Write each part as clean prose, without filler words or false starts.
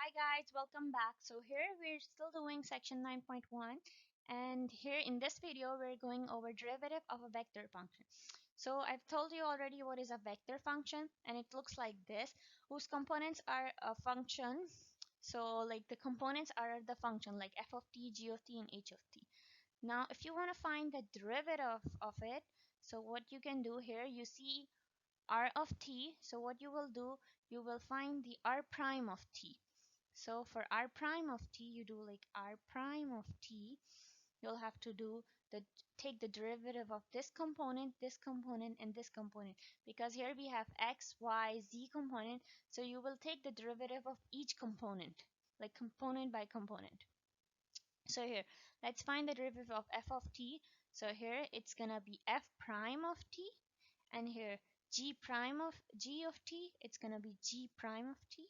Hi guys, welcome back. So here we're still doing section 9.1, and here in this video we're going over derivative of a vector function. So I've told you already what is a vector function, and it looks like this, whose components are a function. So like the components are the function like f of t, g of t, and h of t. Now if you want to find the derivative of it, so what you can do here, you see r of t, so what you will do, you will find the r prime of t. So for r prime of t, you do like r prime of t, you'll have to do the take the derivative of this component, and this component, because here we have x, y, z component, so you will take the derivative of each component, like component by component. So here, let's find the derivative of f of t. So here it's gonna be f prime of t, and here g prime of g of t, it's gonna be g prime of t,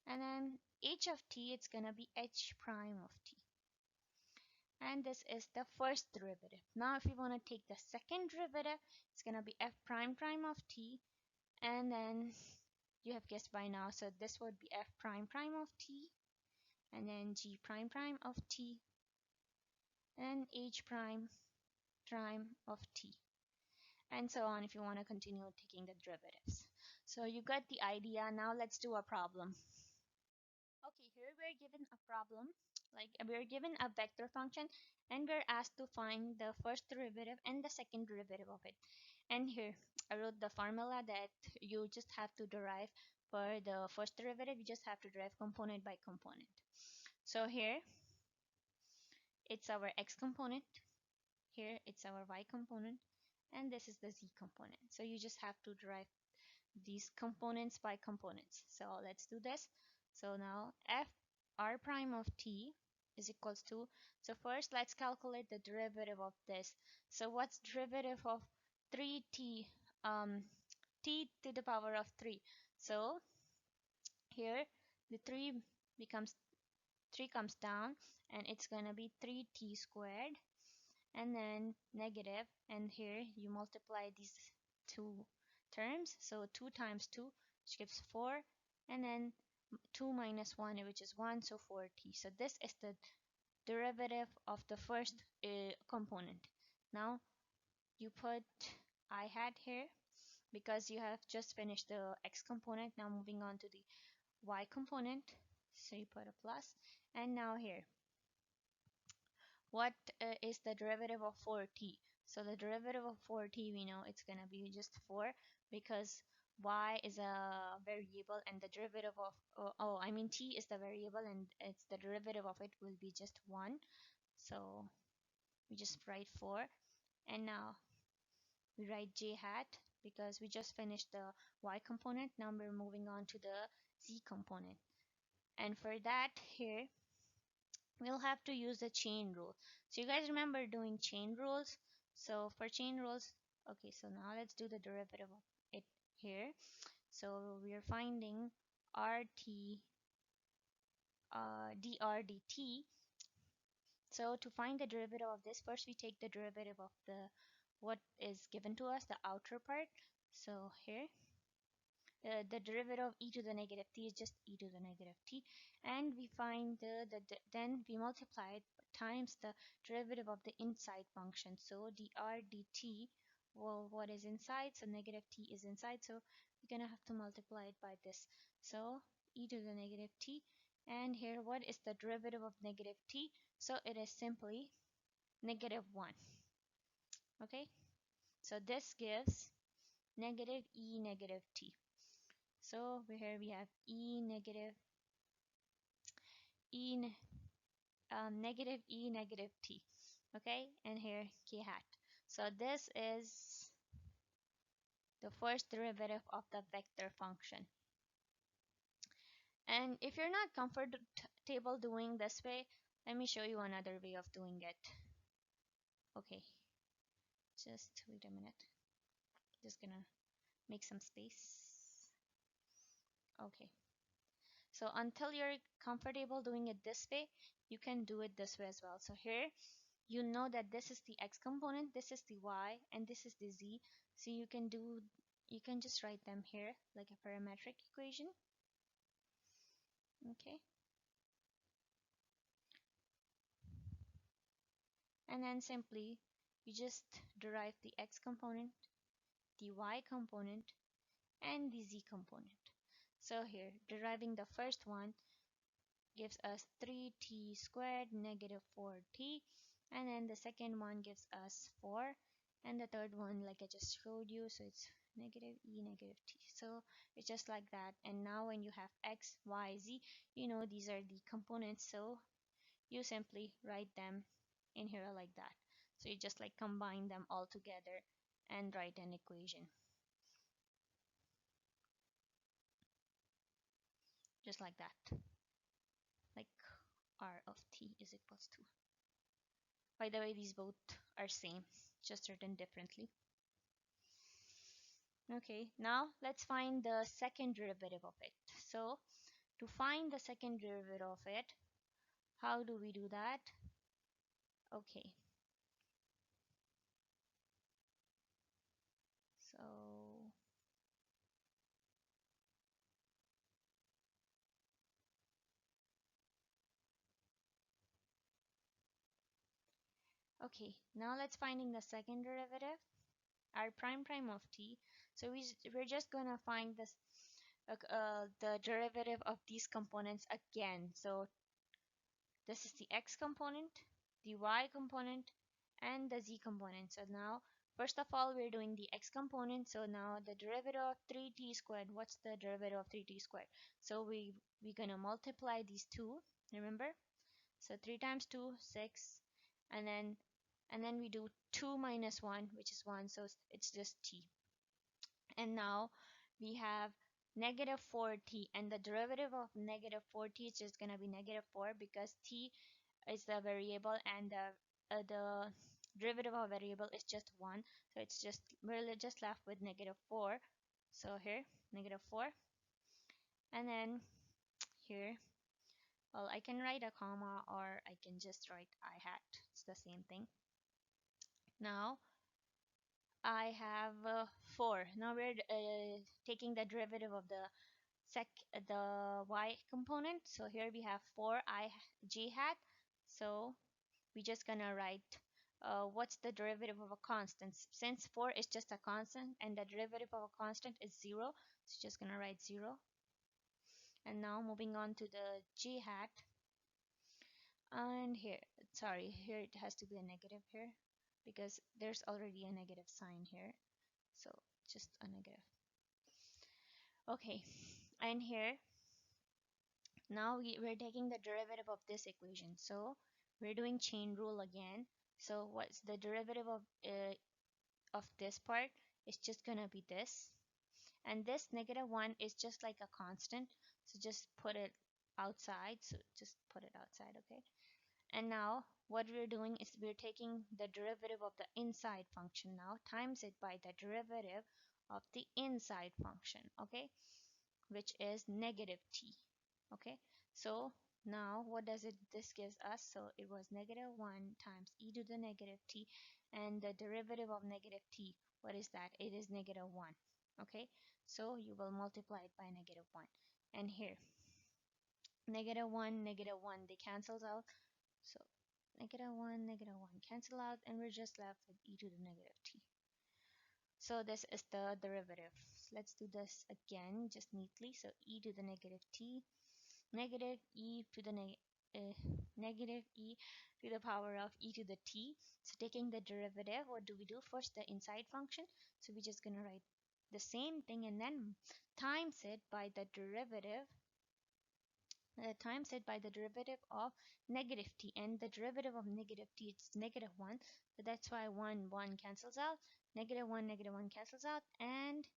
and then h of t, it's gonna be h prime of t. And this is the first derivative. Now if you want to take the second derivative, it's gonna be f prime prime of t, and then you have guessed by now, so this would be f prime prime of t, and then g prime prime of t, and h prime prime of t, and so on if you want to continue taking the derivatives. So you got the idea. Now let's do a problem. Okay, here we're given a problem, like we're given a vector function, and we're asked to find the first derivative and the second derivative of it. And here I wrote the formula that you just have to derive for the first derivative, you just have to derive component by component. So here it's our x component, here it's our y component, and this is the z component. So you just have to derive these components by components. So let's do this. So now f r prime of t is equals to, so first let's calculate the derivative of this. So what's derivative of 3t, t to the power of 3? So here the 3 becomes 3 comes down, and it's gonna be 3t squared, and then negative, and here you multiply these two terms, so 2 times 2, which gives 4, and then 2 minus 1, which is 1, so 4t. So this is the derivative of the first component. Now you put I hat here because you have just finished the x component. Now moving on to the y component, so you put a plus, and now here what is the derivative of 4t? So the derivative of 4t, we know it's gonna be just 4, because y is a variable, and the derivative of I mean t is the variable, and it's the derivative of it will be just 1. So we just write 4, and now we write j hat because we just finished the y component. Now we're moving on to the z component, and for that here we'll have to use the chain rule. So you guys remember doing chain rules? So for chain rules, okay, so now let's do the derivative of it here. So we are finding rt dr dt. So to find the derivative of this, first we take the derivative of the what is given to us, the outer part. So here the derivative of e to the negative t is just e to the negative t, and we find then we multiply it times the derivative of the inside function, so dr dt, well, what is inside, so negative t is inside, so we're gonna have to multiply it by this, so e to the negative t. And here what is the derivative of negative t? So it is simply -1. Okay, so this gives negative e negative t. So here we have e negative e negative t. Okay, and here k hat. So this is the first derivative of the vector function. And if you're not comfortable doing this way, let me show you another way of doing it. Okay, just wait a minute. Just gonna make some space. Okay. So until you're comfortable doing it this way, you can do it this way as well. So here, you know that this is the x component, this is the y, and this is the z. So you can just write them here like a parametric equation. Okay, and then simply you just derive the x component, the y component, and the z component. So here, deriving the first one gives us 3t squared negative 4t, and then the second one gives us 4, and the third one, like I just showed you, so it's negative e negative t. So it's just like that. And now when you have x, y, z, you know these are the components, so you simply write them in here like that. So you just like combine them all together and write an equation just like that, like r of t is equals to. By the way, these both are same, just written differently. Okay, now let's find the second derivative of it. So to find the second derivative of it, how do we do that? Okay, so okay, now let's finding the second derivative, r prime prime of t. So we're just gonna find this the derivative of these components again. So this is the x component, the y component, and the z component. So now, first of all, we're doing the x component. So now the derivative of 3t squared. What's the derivative of 3t squared? So we're gonna multiply these two. Remember? So 3 times 2, 6, and then we do 2 minus 1, which is 1. So it's just t. And now we have negative 4t, and the derivative of negative 4t is just gonna be negative 4 because t is the variable, and the derivative of variable is just 1, so it's just we're just left with negative 4. So here negative 4, and then here, well, I can write a comma or I can just write I hat, it's the same thing. Now I have 4. Now we're taking the derivative of the y component. So here we have 4 I j hat. So we're just gonna write what's the derivative of a constant. Since 4 is just a constant and the derivative of a constant is 0, so just gonna write 0. And now moving on to the j hat, and here, sorry, here it has to be a negative here because there's already a negative sign here, so just a negative. Okay, and here now we're taking the derivative of this equation, so we're doing chain rule again. So what's the derivative of this part? It's just gonna be this, and this negative 1 is just like a constant, so just put it outside. So just put it outside. Okay, and now what we're doing is we're taking the derivative of the inside function now times it by the derivative of the inside function, okay, which is negative t. Okay, so now what does it this gives us? So it was negative 1 times e to the negative t, and the derivative of negative t, what is that? It is negative 1. Okay, so you will multiply it by negative 1, and here negative 1 negative 1 they cancels out, so negative 1 negative 1 cancel out, and we're just left with e to the negative t. So this is the derivative. Let's do this again just neatly. So e to the negative t, negative e to the negative e to the power of e to the t. So taking the derivative, what do we do? First the inside function, so we're just gonna write the same thing and then times it by the derivative times it by the derivative of negative t, and the derivative of negative t is negative 1, so that's why 1 cancels out, negative 1 cancels out, and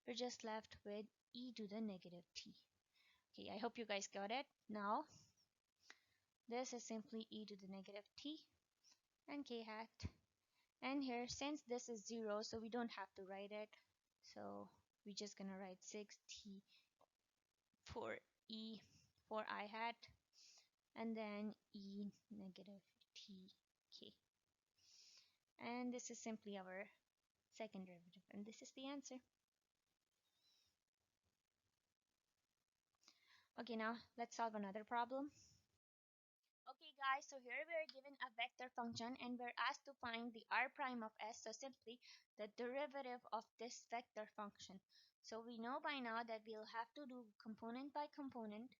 we're just left with e to the negative t. Okay, I hope you guys got it. Now this is simply e to the negative t and k hat, and here since this is 0, so we don't have to write it, so we're just gonna write 6t for e for I hat, and then e negative tk, and this is simply our second derivative, and this is the answer. Okay, now let's solve another problem. Okay guys, so here we are given a vector function and we're asked to find the r prime of s, so simply the derivative of this vector function. So we know by now that we'll have to do component by component.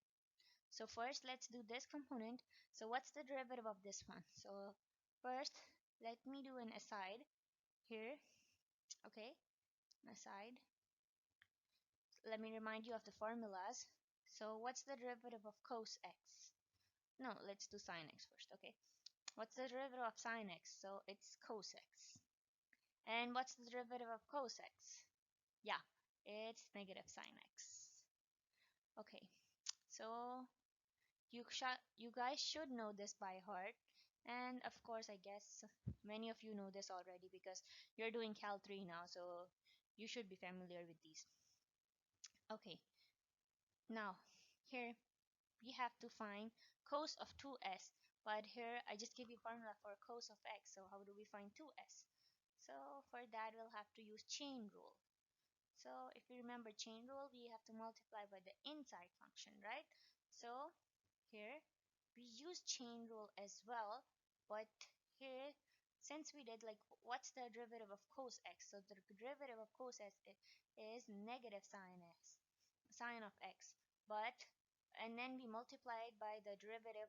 So first let's do this component. So what's the derivative of this one? So first let me do an aside here. Okay, aside. Let me remind you of the formulas. So what's the derivative of cos x? No, let's do sine x first. Okay, what's the derivative of sine x? So it's cos x. And what's the derivative of cos x? Yeah, it's negative sine x. Okay, so you guys should know this by heart. And of course, I guess many of you know this already because you're doing Cal 3 now, so you should be familiar with these. Okay, now here we have to find cos of 2s, but here I just give you formula for cos of x. So how do we find 2s? So for that we'll have to use chain rule. So if you remember chain rule, we have to multiply by the inside function, right? So here we use chain rule as well, but here since we did like what's the derivative of cos x? So the derivative of cos x is negative sine of x, but and then we multiply it by the derivative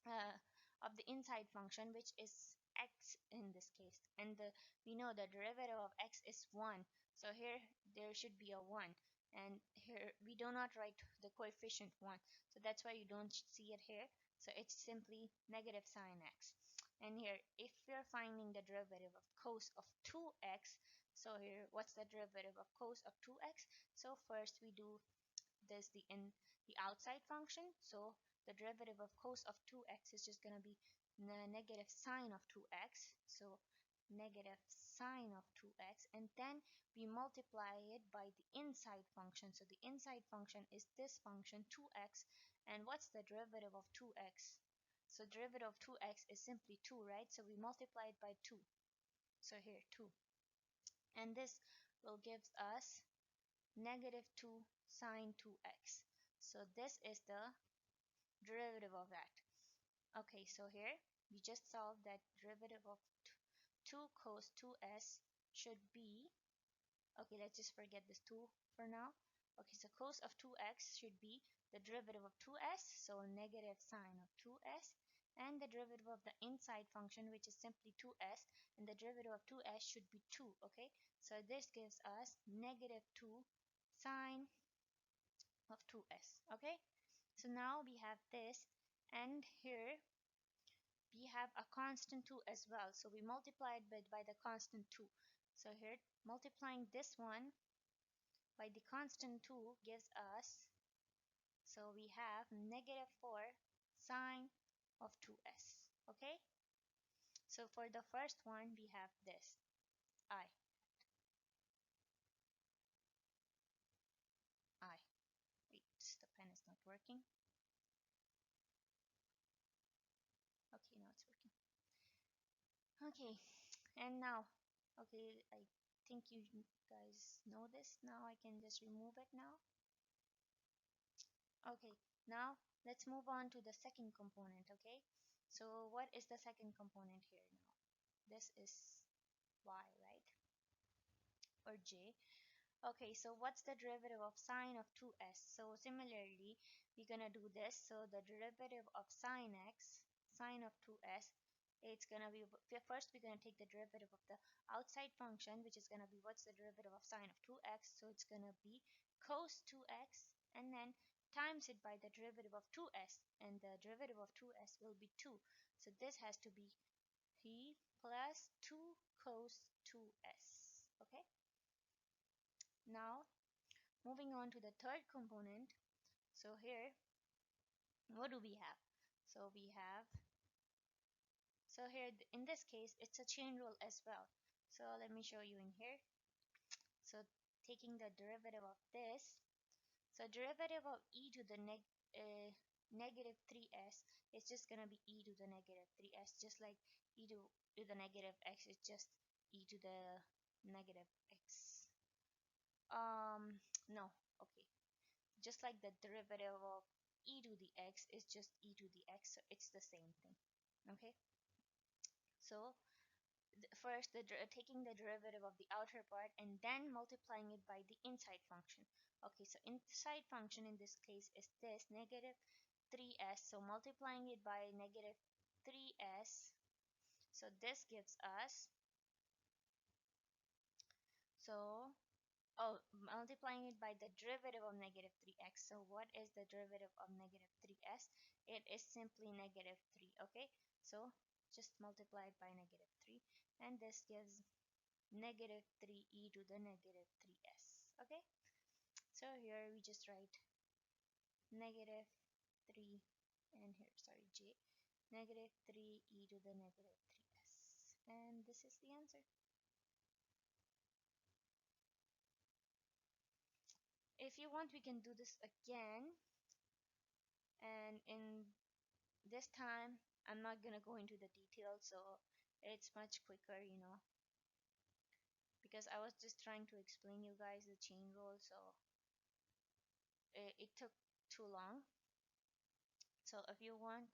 uh, of the inside function, which is x in this case, and we know the derivative of x is 1, so here there should be a 1, and here we do not write the coefficient 1, so that's why you don't see it here. So it's simply negative sine x. And here if we're finding the derivative of cos of 2x, so here what's the derivative of cos of 2x? So first we do this the outside function. So the derivative of cos of 2x is just going to be negative sine of 2x. So negative sine of 2x, and then we multiply it by the inside function. So the inside function is this function 2x, and what's the derivative of 2x? So derivative of 2x is simply 2, right? So we multiply it by 2. So here 2, and this will give us negative 2 sine 2x. So this is the derivative of that. Okay, so here we just solved that derivative of 2 cos 2s should be, okay, let's just forget this 2 for now. Okay, so cos of 2x should be the derivative of 2s, so negative sine of 2s, and the derivative of the inside function, which is simply 2s, and the derivative of 2s should be 2. Okay, so this gives us negative 2 sine of 2s. Okay, so now we have this, and here we have a constant 2 as well, so we multiplied by the constant 2. So here multiplying this one by the constant 2 gives us, so we have negative 4 sine of 2s. Okay, so for the first one we have this I wait, the pen is not working. Okay, now it's working. Okay, and now, okay, I think you guys know this. Now I can just remove it now. Okay, now let's move on to the second component. Okay, so what is the second component here now? This is y, right? Or j. Okay, so what's the derivative of sine of 2s? So similarly, we're gonna do this. So the derivative of sine x, sine of 2s, it's gonna be, first we're gonna take the derivative of the outside function, which is gonna be, what's the derivative of sine of 2x? So it's gonna be cos 2x, and then times it by the derivative of 2s, and the derivative of 2s will be 2. So this has to be 3 plus 2 cos 2s. Okay, now moving on to the third component. So here what do we have? So we have, so here in this case it's a chain rule as well. So let me show you in here. So taking the derivative of this, so derivative of e to the negative 3s is just gonna be e to the negative 3s, just like e to the negative x is just e to the negative x. No, okay, just like the derivative of e to the x is just e to the x, so it's the same thing. Okay, so first taking the derivative of the outer part and then multiplying it by the inside function. Okay, so inside function in this case is this negative 3s, so multiplying it by negative 3s, so this gives us, so oh, multiplying it by the derivative of negative 3x. So what is the derivative of negative 3s? It is simply negative 3. Okay, so just multiply it by negative 3, and this gives negative 3e to the negative 3s. Okay, so here we just write negative 3, and here, sorry, j, negative 3e to the negative 3s, and this is the answer. If you want, we can do this again, and in this time I'm not gonna go into the details, so it's much quicker, because I was just trying to explain you guys the chain rule, so it took too long. So if you want,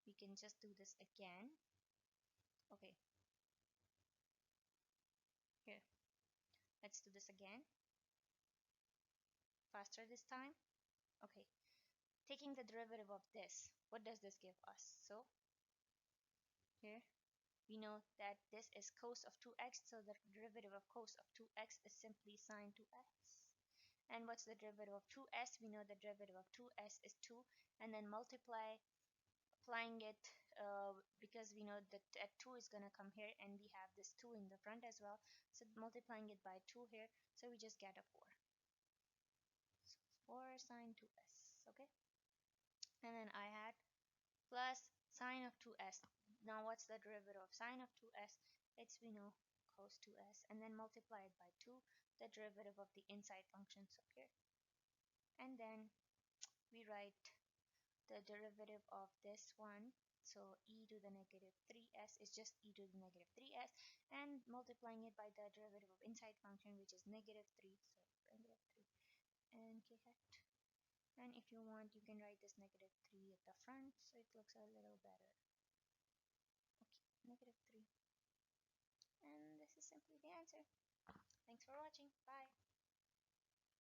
we can just do this again. Okay, here, let's do this again, faster this time. Okay, taking the derivative of this, what does this give us? So here we know that this is cos of 2x, so the derivative of cos of 2x is simply sine 2x. And what's the derivative of 2s? We know the derivative of 2s is 2, and then applying it, because we know that at 2 is going to come here, and we have this 2 in the front as well, so multiplying it by 2 here, so we just get a 4. So 4 sine 2s. Okay, and then I had plus sine of 2s. Now what's the derivative of sine of 2s? It's, we know, cos 2s, and then multiply it by 2, the derivative of the inside function, so here, and then we write the derivative of this one, so e to the negative 3s is just e to the negative 3s, and multiplying it by the derivative of inside function, which is negative 3, so negative 3 and k hat. And if you want, you can write this negative 3 at the front, so it looks a little better. Okay, negative 3, and this is simply the answer. Thanks for watching. Bye.